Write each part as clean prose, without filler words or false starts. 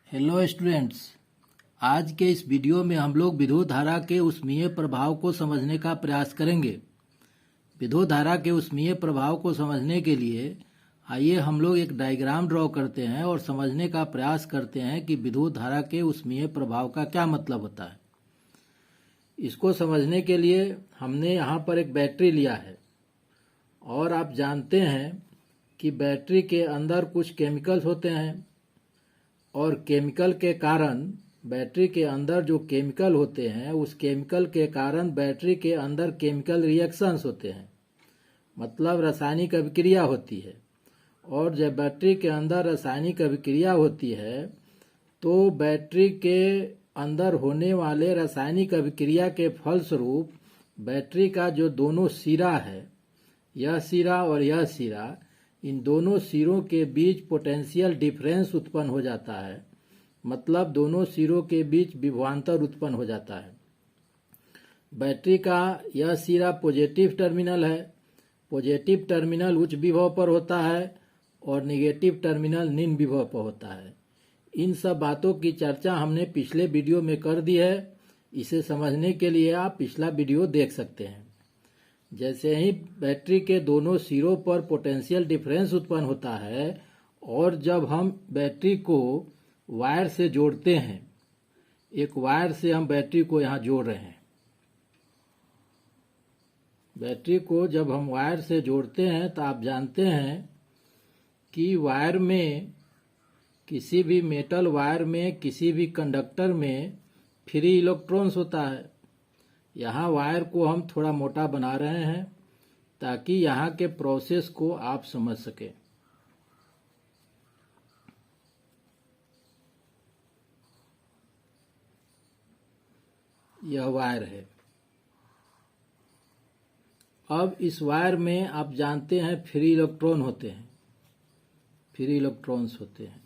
Hello students. आज के इस वीडियो में हम लोग विद्युत धारा के ऊष्मीय प्रभाव को समझने का प्रयास करेंगे। विद्युत धारा के ऊष्मीय प्रभाव को समझने के लिए आइए हम लोग एक डायग्राम ड्रॉ करते हैं और समझने का प्रयास करते हैं कि विद्युत धारा के ऊष्मीय प्रभाव का क्या मतलब होता है। इसको समझने के लिए हमने यहाँ पर एक बैटरी लिया है और आप जानते हैं कि बैटरी के अंदर कुछ केमिकल्स होते हैं और केमिकल के कारण बैटरी के अंदर जो केमिकल होते हैं उस केमिकल के कारण बैटरी के अंदर केमिकल रिएक्शंस होते हैं, मतलब रासायनिक अभिक्रिया होती है। और जब बैटरी के अंदर रासायनिक अभिक्रिया होती है तो बैटरी के अंदर होने वाले रासायनिक अभिक्रिया के फलस्वरूप बैटरी का जो दोनों सिरा है, यह सिरा और यह सिरा, इन दोनों सिरों के बीच पोटेंशियल डिफरेंस उत्पन्न हो जाता है, मतलब दोनों सिरों के बीच विभवांतर उत्पन्न हो जाता है। बैटरी का यह सिरा पॉजिटिव टर्मिनल है, पॉजिटिव टर्मिनल उच्च विभव पर होता है और नेगेटिव टर्मिनल निम्न विभव पर होता है। इन सब बातों की चर्चा हमने पिछले वीडियो में कर दी है। इसे समझने के लिए आप पिछला वीडियो देख सकते हैं। जैसे ही बैटरी के दोनों सिरों पर पोटेंशियल डिफरेंस उत्पन्न होता है और जब हम बैटरी को वायर से जोड़ते हैं, एक वायर से हम बैटरी को यहाँ जोड़ रहे हैं, बैटरी को जब हम वायर से जोड़ते हैं तो आप जानते हैं कि वायर में, किसी भी मेटल वायर में, किसी भी कंडक्टर में फ्री इलेक्ट्रॉन्स होता है। यहाँ वायर को हम थोड़ा मोटा बना रहे हैं ताकि यहाँ के प्रोसेस को आप समझ सकें। यह वायर है। अब इस वायर में आप जानते हैं फ्री इलेक्ट्रॉन होते हैं, फ्री इलेक्ट्रॉन्स होते हैं।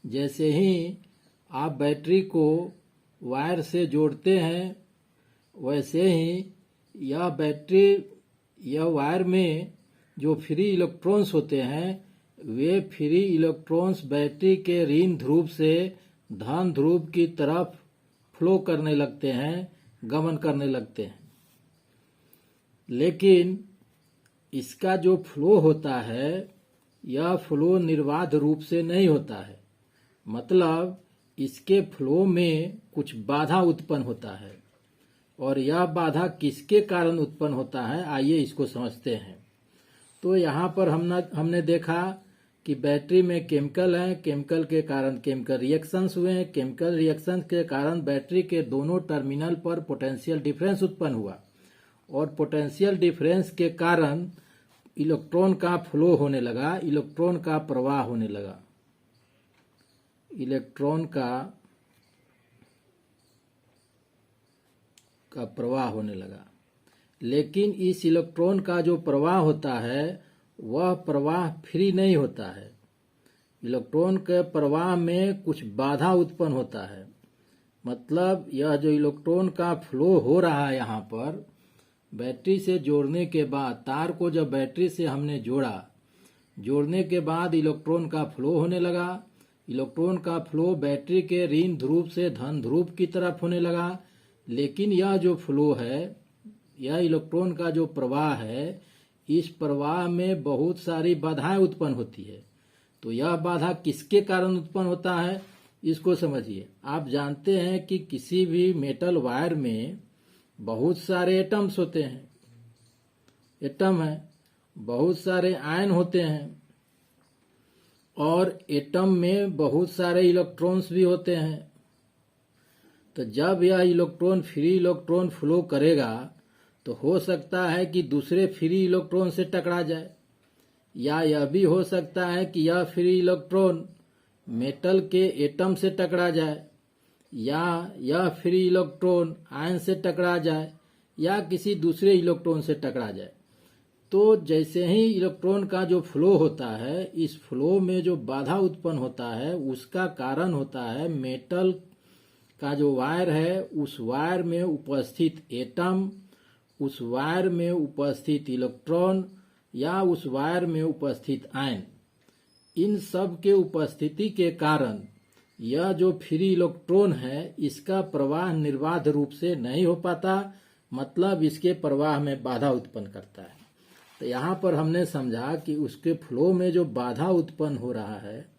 जैसे ही आप बैटरी को वायर से जोड़ते हैं वैसे ही यह बैटरी, यह वायर में जो फ्री इलेक्ट्रॉन्स होते हैं वे फ्री इलेक्ट्रॉन्स बैटरी के ऋण ध्रुव से धन ध्रुव की तरफ फ्लो करने लगते हैं, गमन करने लगते हैं। लेकिन इसका जो फ्लो होता है यह फ्लो निर्बाध रूप से नहीं होता है, मतलब इसके फ्लो में कुछ बाधा उत्पन्न होता है। और यह बाधा किसके कारण उत्पन्न होता है, आइए इसको समझते हैं। तो यहाँ पर हमने देखा कि बैटरी में केमिकल हैं, केमिकल के कारण केमिकल रिएक्शंस हुए हैं, केमिकल रिएक्शंस के कारण बैटरी के दोनों टर्मिनल पर पोटेंशियल डिफरेंस उत्पन्न हुआ और पोटेंशियल डिफरेंस के कारण इलेक्ट्रॉन का फ्लो होने लगा, इलेक्ट्रॉन का प्रवाह होने लगा, इलेक्ट्रॉन का प्रवाह होने लगा। लेकिन इस इलेक्ट्रॉन का जो प्रवाह होता है वह प्रवाह फ्री नहीं होता है। इलेक्ट्रॉन के प्रवाह में कुछ बाधा उत्पन्न होता है, मतलब यह जो इलेक्ट्रॉन का फ्लो हो रहा है यहाँ पर बैटरी से जोड़ने के बाद, तार को जब बैटरी से हमने जोड़ा, जोड़ने के बाद इलेक्ट्रॉन का फ्लो होने लगा। इलेक्ट्रॉन का फ्लो बैटरी के ऋण ध्रुव से धन ध्रुव की तरफ होने लगा। लेकिन यह जो फ्लो है, यह इलेक्ट्रॉन का जो प्रवाह है, इस प्रवाह में बहुत सारी बाधाएं उत्पन्न होती है। तो यह बाधा किसके कारण उत्पन्न होता है इसको समझिए। आप जानते हैं कि किसी भी मेटल वायर में बहुत सारे एटम्स होते हैं, एटम है, बहुत सारे आयन होते हैं और एटम में बहुत सारे इलेक्ट्रॉन्स भी होते हैं। तो जब यह इलेक्ट्रॉन फ्री इलेक्ट्रॉन फ्लो करेगा तो हो सकता है कि दूसरे फ्री इलेक्ट्रॉन से टकरा जाए, या यह भी हो सकता है कि यह फ्री इलेक्ट्रॉन मेटल के एटम से टकरा जाए, या यह फ्री इलेक्ट्रॉन आयन से टकरा जाए, या किसी दूसरे इलेक्ट्रॉन से टकरा जाए। तो जैसे ही इलेक्ट्रॉन का जो फ्लो होता है, इस फ्लो में जो बाधा उत्पन्न होता है उसका कारण होता है मेटल का जो वायर है, उस वायर में उपस्थित एटम, उस वायर में उपस्थित इलेक्ट्रॉन या उस वायर में उपस्थित आयन। इन सब के उपस्थिति के कारण यह जो फ्री इलेक्ट्रॉन है इसका प्रवाह निर्बाध रूप से नहीं हो पाता, मतलब इसके प्रवाह में बाधा उत्पन्न करता है। तो यहाँ पर हमने समझा कि उसके फ्लो में जो बाधा उत्पन्न हो रहा है,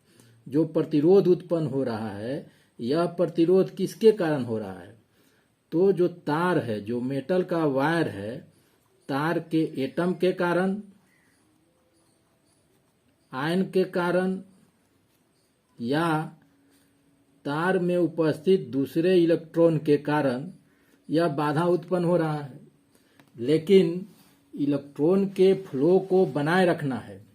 जो प्रतिरोध उत्पन्न हो रहा है, यह प्रतिरोध किसके कारण हो रहा है? तो जो तार है, जो मेटल का वायर है, तार के एटम के कारण, आयन के कारण, या तार में उपस्थित दूसरे इलेक्ट्रॉन के कारण यह बाधा उत्पन्न हो रहा है। लेकिन इलेक्ट्रॉन के फ्लो को बनाए रखना है।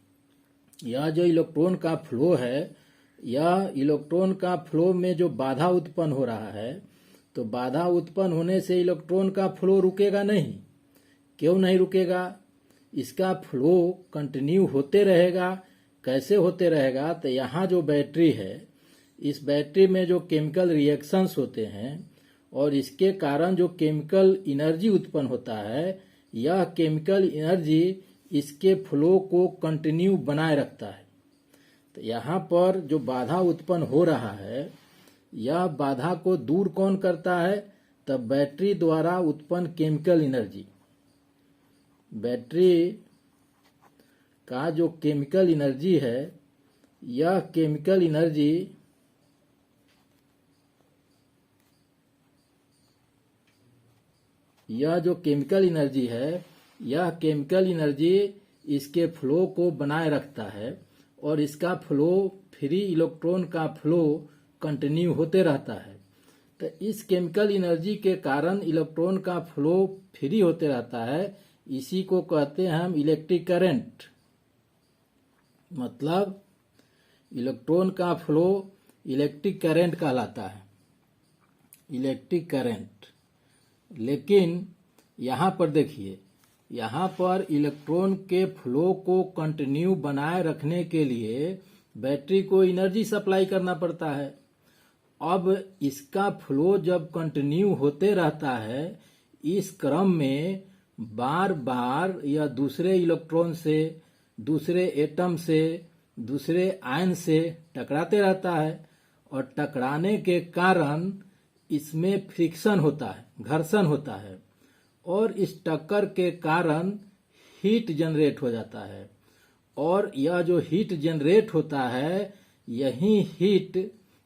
यह जो इलेक्ट्रॉन का फ्लो है, यह इलेक्ट्रॉन का फ्लो में जो बाधा उत्पन्न हो रहा है, तो बाधा उत्पन्न होने से इलेक्ट्रॉन का फ्लो रुकेगा नहीं। क्यों नहीं रुकेगा? इसका फ्लो कंटिन्यू होते रहेगा। कैसे होते रहेगा? तो यहाँ जो बैटरी है, इस बैटरी में जो केमिकल रिएक्शंस होते हैं और इसके कारण जो केमिकल एनर्जी उत्पन्न होता है, यह केमिकल एनर्जी इसके फ्लो को कंटिन्यू बनाए रखता है। तो यहाँ पर जो बाधा उत्पन्न हो रहा है, यह बाधा को दूर कौन करता है? तब बैटरी द्वारा उत्पन्न केमिकल एनर्जी। बैटरी का जो केमिकल एनर्जी है, यह केमिकल एनर्जी है, यह केमिकल एनर्जी इसके फ्लो को बनाए रखता है और इसका फ्लो, फ्री इलेक्ट्रॉन का फ्लो कंटिन्यू होते रहता है। तो इस केमिकल एनर्जी के कारण इलेक्ट्रॉन का फ्लो फ्री होते रहता है। इसी को कहते हैं हम इलेक्ट्रिक करंट। मतलब इलेक्ट्रॉन का फ्लो इलेक्ट्रिक करंट कहलाता है, इलेक्ट्रिक करंट। लेकिन यहाँ पर देखिए, यहाँ पर इलेक्ट्रॉन के फ्लो को कंटिन्यू बनाए रखने के लिए बैटरी को एनर्जी सप्लाई करना पड़ता है। अब इसका फ्लो जब कंटिन्यू होते रहता है, इस क्रम में बार बार यह दूसरे इलेक्ट्रॉन से, दूसरे एटम से, दूसरे आयन से टकराते रहता है और टकराने के कारण इसमें फ्रिक्शन होता है, घर्षण होता है और इस टक्कर के कारण हीट जनरेट हो जाता है। और यह जो हीट जनरेट होता है,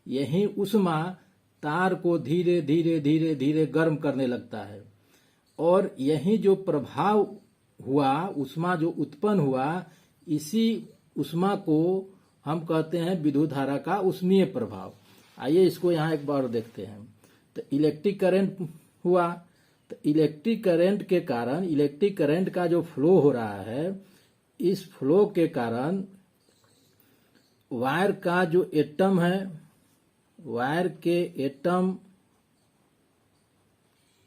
यही ऊष्मा तार को धीरे धीरे धीरे धीरे गर्म करने लगता है और यही जो प्रभाव हुआ, ऊष्मा जो उत्पन्न हुआ, इसी ऊष्मा को हम कहते हैं विद्युत धारा का ऊष्मीय प्रभाव। आइए इसको यहाँ एक बार देखते हैं। तो इलेक्ट्रिक करंट हुआ, तो इलेक्ट्रिक करंट के कारण, इलेक्ट्रिक करंट का जो फ्लो हो रहा है, इस फ्लो के कारण वायर का जो एटम है, वायर के एटम,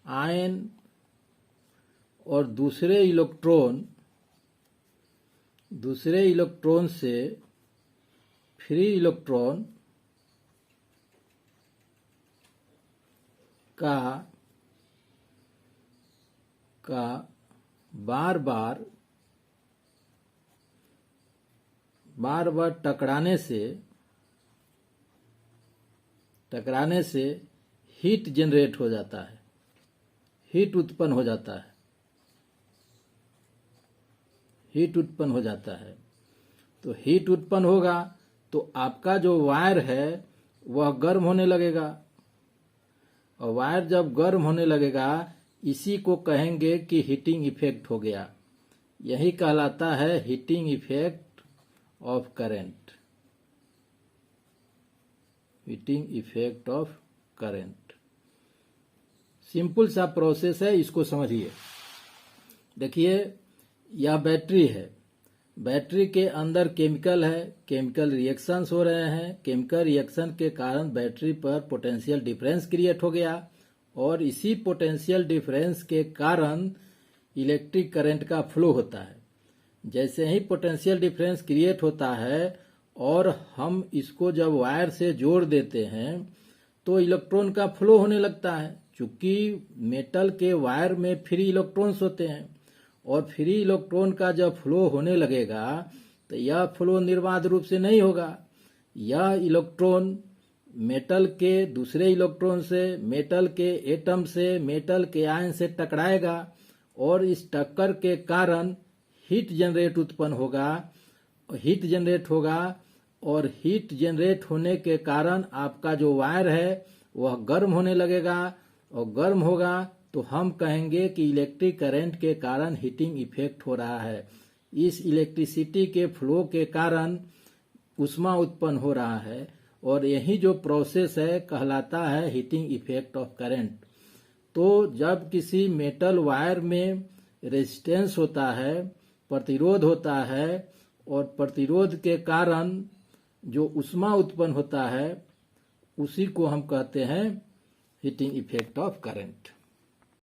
आयन और दूसरे इलेक्ट्रॉन से फ्री इलेक्ट्रॉन का बार बार टकराने से हीट जनरेट हो जाता है, हीट उत्पन्न हो जाता है, हीट उत्पन्न हो जाता है। तो हीट उत्पन्न होगा तो आपका जो वायर है वह गर्म होने लगेगा और वायर जब गर्म होने लगेगा, इसी को कहेंगे कि हीटिंग इफेक्ट हो गया। यही कहलाता है heating effect of current, heating effect of current. Simple सा प्रोसेस है, इसको समझिए। देखिए, यह बैटरी है, बैटरी के अंदर केमिकल है, केमिकल रिएक्शंस हो रहे हैं। केमिकल रिएक्शन के कारण बैटरी पर पोटेंशियल डिफरेंस क्रिएट हो गया और इसी पोटेंशियल डिफरेंस के कारण इलेक्ट्रिक करंट का फ्लो होता है। जैसे ही पोटेंशियल डिफरेंस क्रिएट होता है और हम इसको जब वायर से जोड़ देते हैं तो इलेक्ट्रॉन का फ्लो होने लगता है। चूंकि मेटल के वायर में फ्री इलेक्ट्रॉन्स होते हैं और फ्री इलेक्ट्रॉन का जब फ्लो होने लगेगा तो यह फ्लो निर्बाध रूप से नहीं होगा। यह इलेक्ट्रॉन मेटल के दूसरे इलेक्ट्रॉन से, मेटल के एटम से, मेटल के आयन से टकराएगा और इस टक्कर के कारण हीट जनरेट उत्पन्न होगा, और हीट जनरेट होने के कारण आपका जो वायर है वह गर्म होने लगेगा, और गर्म होगा तो हम कहेंगे कि इलेक्ट्रिक करंट के कारण हीटिंग इफेक्ट हो रहा है। इस इलेक्ट्रिसिटी के फ्लो के कारण ऊष्मा उत्पन्न हो रहा है, और यही जो प्रोसेस है कहलाता है हीटिंग इफेक्ट ऑफ करंट। तो जब किसी मेटल वायर में रेजिस्टेंस होता है, प्रतिरोध होता है, और प्रतिरोध के कारण जो ऊष्मा उत्पन्न होता है उसी को हम कहते हैं हीटिंग इफेक्ट ऑफ करंट।